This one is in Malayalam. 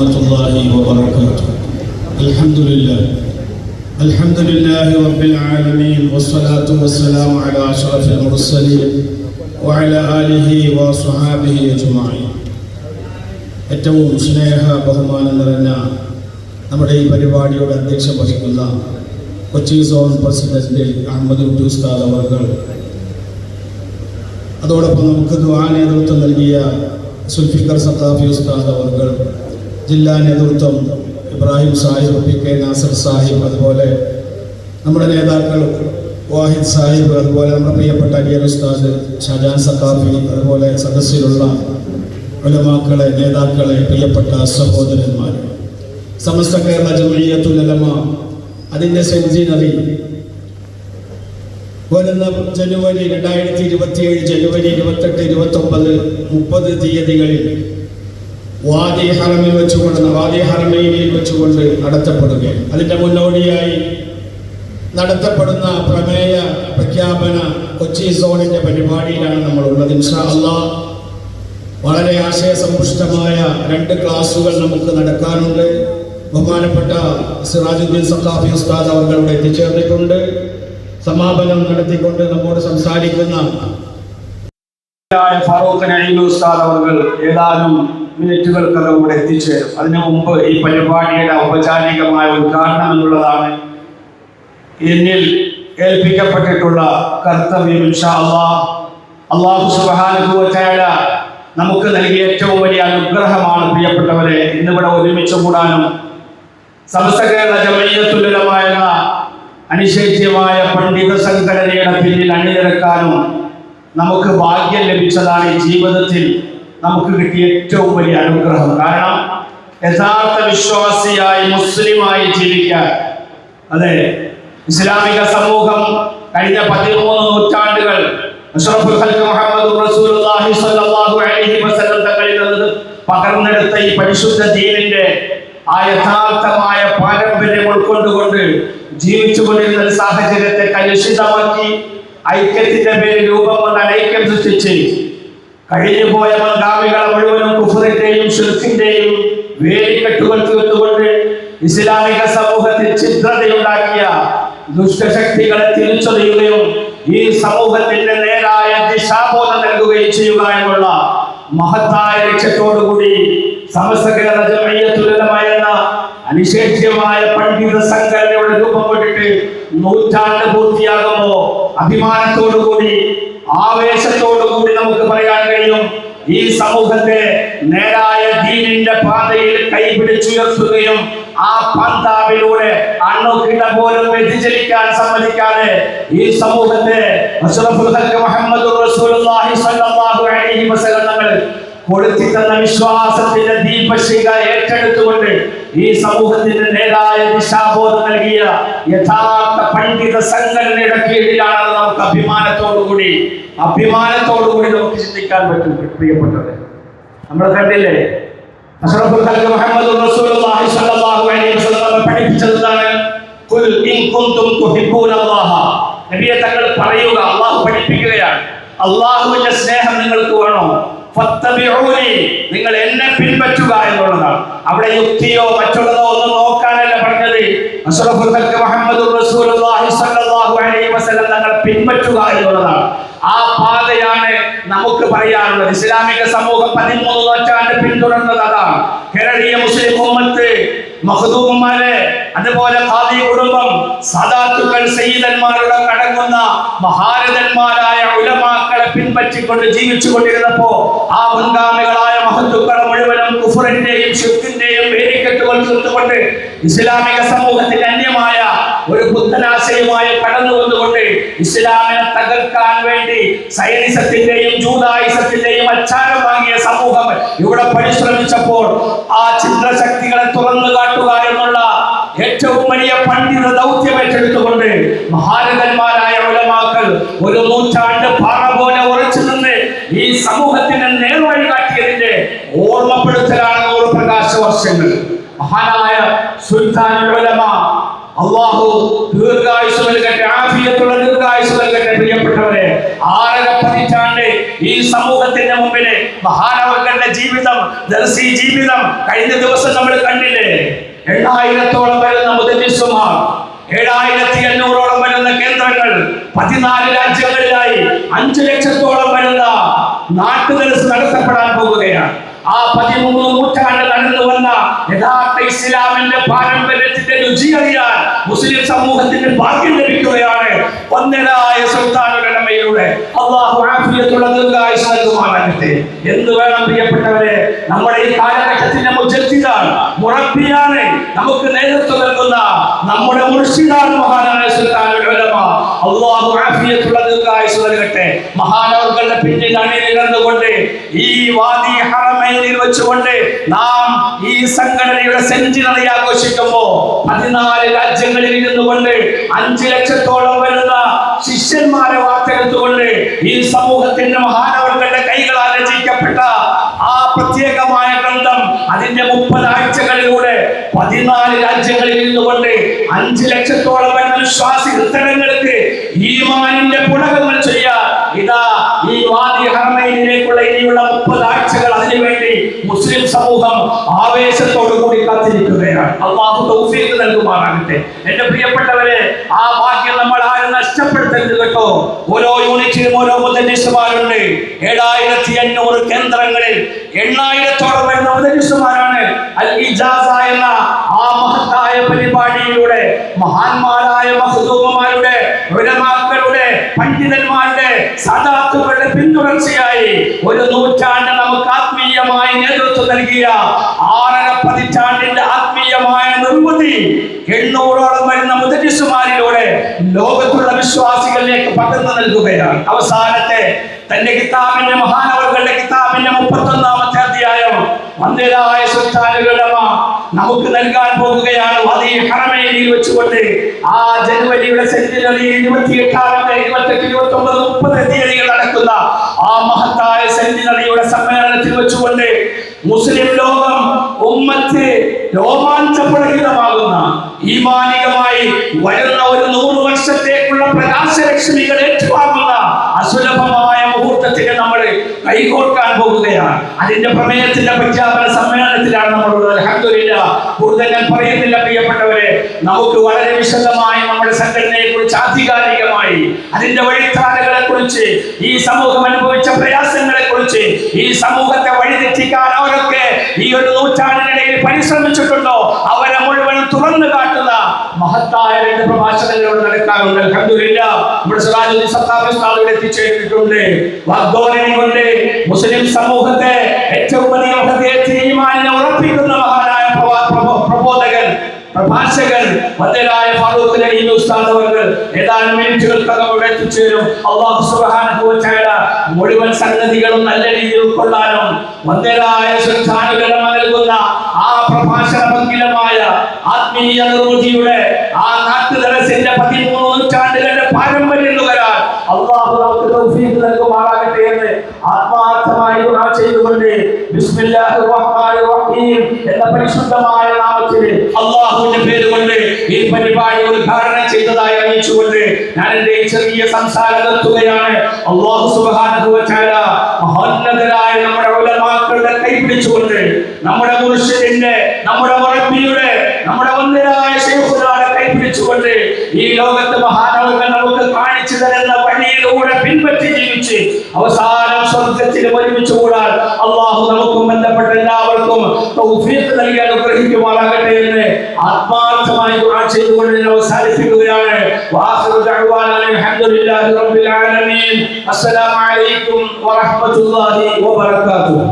ورحمة الله وبركاته. الحمد لله رب العالمين والصلاة والسلام على أشرف المرسلين وعلى آله وصحابه أجمعين. ഏറ്റവും സ്നേഹ ബഹുമാനം നിറഞ്ഞ നമ്മുടെ ഈ പരിപാടിയുടെ അധ്യക്ഷം വഹിക്കുന്ന കൊച്ചി സോൺ പ്രസിഡന്റ് അഹമ്മദ് കുട്ടി ഉസ്താദ് അവർ, അതോടൊപ്പം നമുക്ക് ദുആ നേതൃത്വം നൽകിയ സുൽഫിക്കർ സഖാഫി ഉസ്താദ് അവർ, ജില്ലാ നേതൃത്വം ഇബ്രാഹിം സാഹിബ്, പി കെ നാസർ സാഹിബ്, അതുപോലെ നമ്മുടെ നേതാക്കൾ വാഹിദ് സാഹിബ്, അതുപോലെ നമ്മുടെ പ്രിയപ്പെട്ട അലിയർ ഉസ്താദ് ഷാജാൻ സഖാഫി, അതുപോലെ സദസ്സിലുള്ള ഉലമാക്കളെ, നേതാക്കളെ, പ്രിയപ്പെട്ട സഹോദരന്മാർ, സമസ്ത കേരള ജംഇയ്യത്തുൽ ഉലമ അതിൻ്റെ സെഞ്ചിനറി വരുന്ന ജനുവരി 2027 ജനുവരി 28, 29, 30 തീയതികളിൽ വാദി ഹറമയിൽ വെച്ചുകൊണ്ട് നടത്തപ്പെടുകയാണ്. അതിൻ്റെ മുന്നോടിയായി നടത്തപ്പെടുന്ന പ്രമേയ പ്രഖ്യാപന കൊച്ചി സോണിൻ്റെ പരിപാടിയിലാണ് നമ്മളുള്ളത്. ഇൻഷാ അല്ലാഹ് വളരെ ആശയസമ്പുഷ്ടമായ 2 ക്ലാസുകൾ നമുക്ക് നടക്കാനുണ്ട്. ബഹുമാനപ്പെട്ട സിറാജുദ്ദീൻ സഖാഫി ഉസ്താദ് അവരുടെ എത്തിച്ചേർന്നിട്ടുണ്ട്. സമാപനം നടത്തിക്കൊണ്ട് നമ്മോട് സംസാരിക്കുന്ന ഫാറൂഖ് നഈം ഉസ്താദ് അവർ ഏതാനും മിനിറ്റുകൾക്കകം ഇവിടെ എത്തിച്ചേരും. അതിനു മുമ്പ് ഈ പരിപാടിയുടെ ഔപചാരികമായ ഉദ്ഘാടനം എന്നുള്ളതാണ് എന്നിൽ ഏൽപ്പിക്കപ്പെട്ടിട്ടുള്ള കർത്തവ്യം. ഇൻഷാ അല്ലാഹ് അല്ലാഹു സുബ്ഹാനഹു വ തആല നമുക്ക് നൽകിയ ഏറ്റവും വലിയ അനുഗ്രഹമാണ് പ്രിയപ്പെട്ടവരെ ഇന്നിവിടെ ഒരുമിച്ച് കൂടാനും സമസ്ത കേരള ജംഇയ്യത്തുൽ ഉലമ എന്ന അനിശ്ചിതമായ പണ്ഡിത സംഘടനയുടെ പിന്നിൽ അണിനിരക്കാനും നമുക്ക് ഭാഗ്യം ലഭിച്ചതാണ് ഈ ജീവിതത്തിൽ നമുക്ക് കിട്ടിയ ഏറ്റവും വലിയ അനുഗ്രഹം. കാരണം യഥാർത്ഥ വിശ്വാസിയായി മുസ്ലിമായി ജീവിക്കാൻ, അതെ, ഇസ്ലാമിക സമൂഹം കഴിഞ്ഞ 13 നൂറ്റാണ്ടുകൾ അഷ്റഫുൽ ഖൽഖ് മുഹമ്മദ് റസൂലുള്ളാഹി സ്വല്ലല്ലാഹു അലൈഹി വസല്ലം തങ്ങളിൽ നിന്ന് പകർന്നെടുത്ത ഈ പരിശുദ്ധ ദീനിന്റെ ആ യഥാർത്ഥമായ പാരമ്പര്യം ഉൾക്കൊണ്ടുകൊണ്ട് ജീവിച്ചുകൊണ്ടിരുന്ന സാഹചര്യത്തെ കലുഷിതമാക്കി ഐക്യത്തിന്റെ പേരിൽ രൂപം കൊണ്ട് അനൈക്യം സൃഷ്ടിച്ച് കഴിഞ്ഞുപോയ മുൻഗാമികളെ മുഴുവനും കുഫറിന്റെയും ശിർക്കിന്റെയും വേലിക്കെട്ടുകൾ തീർത്തുകൊണ്ട് ഇസ്ലാമിക സമൂഹത്തിൽ ഛിദ്രതയുണ്ടാക്കിയ ദുഷ്ടശക്തികളെ തിരിച്ചറിയുകയും ഈ സമൂഹത്തിന്റെ നേരായ ദിശാബോധം നൽകുകയും ചെയ്യുക എന്നുള്ള മഹത്തായ ലക്ഷ്യത്തോടുകൂടി സമസ്ത കേരള ജംഇയ്യത്തുൽ ഉലമ എന്ന അനിശ്ചിതമായ പണ്ഡിത സംഘടനയുടെ രൂപം കൊണ്ടിട്ട് 100 നൂറ്റാണ്ട് പൂർത്തിയാകുമ്പോൾ അഭിമാനത്തോടുകൂടി ആവേശത്തോടുകൂടി നമുക്ക് പറയാൻ കഴിയും, ഈ സമൂഹത്തെ നേരായ ദീനിന്റെ പാതയിൽ കൈപിടിച്ചുയർത്തുകയും ആ പന്താവിലൂടെ അണ്ണുകിട പോലും വ്യതിചലിക്കാൻ സമ്മതിക്കാതെ ഈ സമൂഹത്തെ അഷ്റഫുൽ ഖൽഖ് മുഹമ്മദ് റസൂലുള്ളാഹി സ്വല്ലല്ലാഹു അലൈഹി വസല്ലം തങ്ങൾ കൊടുത്തി തന്ന വിശ്വാസത്തിന്റെ ദീപശിഖ ഏറ്റെടുത്തുകൊണ്ട് ഈ സമൂഹത്തിന്റെ നേരായ ദിശാബോധം നൽകിയ യഥാർത്ഥ പണ്ഡിത സംഘടനയുടെ കീഴിലാണ് നമുക്ക് അഭിമാനത്തോടുകൂടി നമുക്ക് ചിന്തിക്കാൻ പറ്റും. പ്രിയപ്പെട്ടവരെ, നമ്മൾ കണ്ടില്ലേ, അഷ്റഫുൽ ഖൽഖ് മുഹമ്മദ് റസൂലുള്ളാഹി സ്വല്ലല്ലാഹു അലൈഹി വസല്ലം പഠിപ്പിച്ചതാണ്, ഖുൽ ഇൻ കുൻതും തുഹിബ്ബൂനല്ലാഹ. നബിയെ തങ്ങൾ പറയുക, അല്ലാഹു പഠിപ്പിക്കുകയാണ്, അല്ലാഹുവിന്റെ സ്നേഹം നിങ്ങൾക്ക് വേണോ, ഫത്തബിഊനി, നിങ്ങൾ എന്നെ പിൻപറ്റുക എന്നുള്ളതാണ്. അവിടെ യുക്തിയോ മറ്റുള്ളതോ ഒന്നും നോക്കാനല്ല പറഞ്ഞത്. അഷ്റഫുൽ ഖൽഖ് മുഹമ്മദ് റസൂലുള്ളാഹി സ്വല്ലല്ലാഹു അലൈഹി വസല്ലം തങ്ങൾ പിൻപറ്റുക എന്നുള്ളതാണ്. ആ പാതയാണ് നമുക്ക് പറയാനുള്ളത്. ഇസ്ലാമിക സമൂഹം 13 നൂറ്റാണ്ട് പിന്തുടർന്നത് അതാണ്. കേരളീയ മുസ്ലിം ഉമ്മത്ത്, മഖ്ദൂമുമാരെ, അതുപോലെ ഖാദി കുടുംബം, സദാത്തുക്കൾ, സയ്യിദന്മാരുടെ അടങ്ങുന്ന മഹാരഥന്മാരായ ഉലമാക്കളെ പിൻപറ്റിക്കൊണ്ട് ജീവിച്ചു കൊണ്ടിരുന്നപ്പോ ആ മുൻഗാമികളായ മഹത്തുക്കളെ മുഴുവനും കുഫറിന്റെയും ശിർക്കിന്റെയും വേലിക്കെട്ടുകൾ തീർത്തുകൊണ്ട് ഇസ്ലാമിക സമൂഹത്തിന് അന്യമായ ഒരു പുത്തനാശയമായി കടന്നു വന്നുകൊണ്ട് ഇസ്ലാമിനെ തകർക്കാൻ വേണ്ടി സൈനിസത്തിന്റെയും ജൂദായിസത്തിന്റെയും അച്ചാരം വാങ്ങിയ സമൂഹം ഇവിടെ പരിശ്രമിച്ചപ്പോൾ ആ ചിത്രശക്തികളെ തുറന്നു കാട്ടുക എന്നുള്ള ഏറ്റവും വലിയ പണ്ഡിത ദൗത്യം ഏറ്റെടുത്തുകൊണ്ട് മഹാരഥന്മാരായ ഉലമാക്കൾ 1 നൂറ്റാണ്ട് പാറ പോലെ ഉറച്ചു നിന്ന് ഈ സമൂഹത്തിന് നേർവഴി കാട്ടിയതിന്റെ ഓർമ്മപ്പെടുത്തലാണ് 100 പ്രകാശ വർഷങ്ങൾ. മഹാനായ സുൽത്താനുൽ ഉലമ, അല്ലാഹു ദീർഘായുസ്സ് നൽകട്ടെ, ആഫിയത്തുള്ള ദീർഘായുസ്സ് നൽകട്ടെ. പ്രിയപ്പെട്ടവരെ, 6 പതിറ്റാണ്ട് ഈ സമൂഹത്തിന്റെ മുമ്പിൽ മഹാനവർഗന്റെ ജീവിതം, ദർസി ജീവിതം കഴിഞ്ഞ ദിവസം നമ്മൾ കണ്ടില്ലേ. 8000-ഓളം വരുന്ന മുദരിസുമാർ, 7500-ഓളം വരുന്ന കേന്ദ്രങ്ങൾ, 14 രാജ്യങ്ങളിലായി 5 ലക്ഷത്തോളം വരുന്ന നാട്ടുദർസ് നടത്തപ്പെടാൻ പോകുകയാണ്. ആ 13 നൂറ്റാണ്ട് നടന്നു വന്ന യഥാർത്ഥ ഇസ്ലാമിന്റെ പാരമ്പര്യത്തിന്റെ രുചി അറിയാൻ മുസ്ലിം സമൂഹത്തിന് ഭാഗ്യം ലഭിക്കുകയാണ് വന്ദനായ സുൽത്താനുൽ ഉലമയിലൂടെ. അല്ലാഹു ആഫിയത്തുള്ള ദീർഘായുസ്സ് നൽകുമാറാകട്ടെ. എന്ത് വേണം പ്രിയപ്പെട്ടവരെ, നമ്മുടെ ഈ കാലഘട്ടത്തിന്റെ മുജദ്ദിദാണ്, മുറബ്ബിയാണ്, നമുക്ക് നേതൃത്വം നൽകുന്ന നമ്മുടെ മുർഷിദാണ് മഹാനായ സുൽത്താനുൽ ഉലമ. അല്ലാഹു ആഫിയത്തുള്ള ദീർഘായുസ്സ് നൽകട്ടെ. മഹാനവർകളുടെ പിന്നിൽ അണിനിരന്നുകൊണ്ട് ഈ വാദി ഹറമൈനിൽ വെച്ചുകൊണ്ട് നാം ഈ സംഘടനയുടെ സെഞ്ചുറി ആഘോഷിക്കുമ്പോൾ 14 രാജ്യങ്ങളിൽ ഇരുന്നുകൊണ്ട് 5 ലക്ഷത്തോളം വരുന്ന ശിഷ്യന്മാരെ വാർത്തെടുത്തുകൊണ്ട് ഈ സമൂഹത്തിന്റെ മഹാനവർകളുടെ കൈകളാൽ രചിക്കപ്പെട്ട ആ പ്രത്യേകമായ ഗ്രന്ഥം അതിന്റെ 30 ആഴ്ചകളിലൂടെ 14 രാജ്യങ്ങളിൽ ഇരുന്നുകൊണ്ട് 5 ലക്ഷത്തോളം വരുന്ന വിശ്വാസി ഹൃദയങ്ങൾക്ക് ഈമാനിന്റെ പുളകങ്ങൾ ചെയ്യാൻ ഇതാ ഈ വാദി ഹറമൈനിലേക്കുള്ള ഇനിയുള്ള 30 ആഴ്ചകൾ അതിനുവേണ്ടി മുസ്ലിം സമൂഹം ആവേശത്തോടു കൂടി കാത്തിരിക്കുകയാണ്. അല്ലാഹു തൗഫീഖ് നൽകുമാറാകട്ടെ. എന്റെ പ്രിയപ്പെട്ടവരെ, ആ ഭാഗ്യം നമ്മൾ ആരും നഷ്ടപ്പെടുത്തരുത് കേട്ടോ. ഓരോ യൂണിറ്റിലും ഓരോ മുദരിസുമാരുണ്ട്. 7500 കേന്ദ്രങ്ങളിൽ 8000-ഓളം വരുന്ന മുദരിസുമാരാണ് അൽ ഇജാസ എന്ന ആ മഹത്തായ പരിപാടിയിലൂടെ മഹാന്മാരായ മഖ്ദൂമമാരുടെ, ഉലമാക്കളുടെ, പണ്ഡിതന്മാരുടെ, സദാത്തുക്കളുടെ പിന്തുടർച്ചയായി ഒരു നൂറ്റാണ്ട് നമുക്ക് ആത്മീയമായി നേതൃത്വം നൽകിയ 6.5 പതിറ്റാണ്ടിന്റെ ആത്മീയമായ നിർവൃതി 800-ഓളം വരുന്ന മുദരിസുമാരിലൂടെ ലോകത്തുള്ള വിശ്വാസികളിലേക്ക് പകർന്നു നൽകുകയാണ്. അവസാനത്തെ തന്റെ കിതാബിന്റെ, മഹാനവർകളുടെ കിതാബിന്റെ 31-ാമത്തെ അധ്യായം വന്ദനായ സുൽത്താനുൽ ഉലമ നമുക്ക് നൽകാൻ പോകുകയാണ്. വാദി ഹറമൈനിൽ വെച്ചുകൊണ്ട് ആ ജനുവരിയുടെ സെഞ്ചുറി 28-ാമത്തെ, 28, 29, 30 തീയതികൾ നടക്കുന്ന ആ മഹത്തായ സെഞ്ചുറിയുടെ സമ്മേളനത്തിൽ വെച്ചുകൊണ്ട് മുസ്ലിം ലോകം ഉമ്മത്ത് രോമാഞ്ചപുളകിതമാകുന്ന ഈമാനികമായി വരുന്ന ഒരു 100 വർഷത്തേക്കുള്ള പ്രകാശലക്ഷ്മികൾ ഏറ്റുവാങ്ങുന്ന അസുലഭമായ മുഹൂർത്തത്തിന് നമ്മൾ കൈകോർക്കാൻ പോകുകയാണ്. അതിന്റെ പ്രമേയത്തിന്റെ പ്രഖ്യാപന സമ്മേളനത്തിലാണ് നമ്മളുള്ളത്. അൽഹംദുലില്ലാഹ്. കൂടുതൽ ഞാൻ പറയുന്നില്ല പ്രിയപ്പെട്ടവരെ. നമുക്ക് വളരെ വിശദമായി നമ്മുടെ സംഘടനയെ കുറിച്ച്, ആധികാരികമായി അതിന്റെ വഴിത്താരകളെ കുറിച്ച്, ഈ സമൂഹം അനുഭവിച്ച പ്രയാസങ്ങളെ കുറിച്ച്, ഈ സമൂഹത്തെ വഴിതെറ്റിക്കാൻ അവരൊക്കെ ഈ ഒരു നൂറ്റാണ്ടിനിടയിൽ പരിശ്രമിച്ചിട്ടുണ്ടോ അവരെ മുഴുവൻ തുറന്നു കാട്ടുന്ന മഹത്തായ 2 പ്രഭാഷണങ്ങളോട് നടക്കാറുണ്ട്. അൽഹംദുലില്ലാഹ്. നമ്മുടെ സിറാജുദ്ദീൻ സത്താഫി ഉസ്താദ് എത്തിച്ചേർന്നിട്ടുണ്ട്. വാഗ്ദാനം കൊണ്ട് മുസ്ലിം സമൂഹത്തെ ഏറ്റവും വലിയ ഹൃദയത്തിൽ ഈമാനിനെ ഉറപ്പിക്കുന്ന മഹാനായ പ്രബോധകൻ, പ്രഭാഷകൻ വന്ദനായ ഫാറൂഖ് നഈം ഉസ്താദ് അവർ ഏതാനും മിനിറ്റുകൾക്കകം ഇവിടെ എത്തിച്ചേരും. അല്ലാഹു സുബ്ഹാനഹു വ തആല മുഴുവൻ സംഗതികളും നല്ല രീതിയിൽ ഉൾക്കൊള്ളാനും വന്ദനായ സുൽത്താനുൽ ഉലമ നൽകുന്ന ആ പ്രഭാഷണ പങ്കിലമായ ആത്മീയ നിർവൃതിയുടെ ആ നാട്ടുദർസിന്റെ 13 നൂറ്റാണ്ടുകളുടെ പാരമ്പര്യം നുകരാൻ അല്ലാഹു നമുക്ക് തൗഫീഖ് നൽകുമാറാകട്ടെ എന്ന് ആത്മാർത്ഥമായി ദുആ ചെയ്തുകൊണ്ട് ബിസ്മില്ലാഹിർ റഹ്മാനിർ റഹീം എന്ന പരിശുദ്ധമായ നാമത്തിൽ അല്ലാഹുവിന്റെ പേര് കൊണ്ട് ഈ പരിപാടി ഉദ്ഘാടനം ചെയ്തതായി അറിയിച്ചുകൊണ്ട് ഞാൻ എന്റെ ചെറിയ സംസാരം നിർത്തുകയാണ്. അല്ലാഹു സുബ്ഹാനഹു വ തആല മഹോന്നതരായ നമ്മുടെ ഉലമാക്കളുടെ കൈ പിടിച്ചുകൊണ്ട് നമ്മുടെ മുർഷിദിന്റെ, നമ്മുടെ മുറബ്ബിയുടെ, നമ്മുടെ വന്ദനായ ശൈഖുനാടെ കൈ പിടിച്ചുകൊണ്ട് ഈ ലോകത്ത് മഹാനവർകൾ നമുക്ക് കാണിച്ചു തരുന്ന വഴിയിലൂടെ പിൻപറ്റി ജീവിച്ച് അവസാനം സ്വർഗ്ഗത്തിൽ ഒരുമിച്ച് കൂടാൻ അല്ലാഹു നമുക്കും ബന്ധപ്പെട്ട എല്ലാവർക്കും തൗഫീഖ് നൽകി അനുഗ്രഹിക്കുമാറാകട്ടെ എന്ന് ആത്മാർത്ഥമായി ദുആ ചെയ്തുകൊണ്ട് ഞാൻ അവസാനിപ്പിക്കുകയാണ്. വആഖിറു ദഅ്വാനാ അൽഹംദുലില്ലാഹി റബ്ബിൽ ആലമീൻ. അസ്സലാമു അലൈക്കും വറഹ്മത്തുള്ളാഹി വബറകാതുഹു.